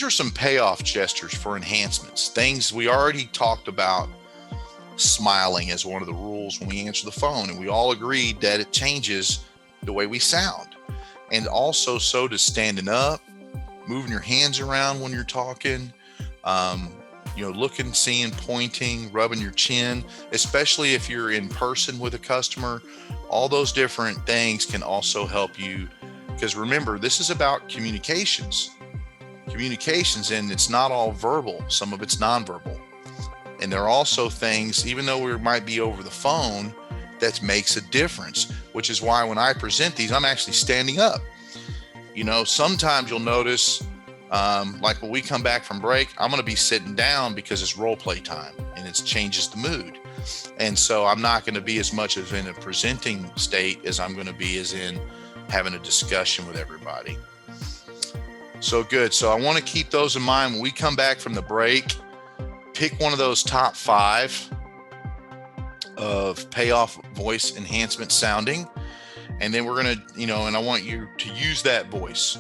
these are some payoff gestures for enhancements. Things we already talked about. Smiling as one of the rules when we answer the phone, and we all agreed that it changes the way we sound. And also, so does standing up, moving your hands around when you're talking, looking, seeing, pointing, rubbing your chin, especially if you're in person with a customer. All those different things can also help you, because remember, this is about communications, and it's not all verbal. Some of it's nonverbal. And there are also things, even though we might be over the phone, that makes a difference, which is why when I present these, I'm actually standing up. Sometimes you'll notice, like when we come back from break, I'm going to be sitting down because it's role play time and it changes the mood. And so I'm not going to be as much as in a presenting state as I'm going to be as in having a discussion with everybody. So good. So I want to keep those in mind when we come back from the break. Pick one of those top 5 of payoff voice enhancement sounding, and then we're going to, and I want you to use that voice.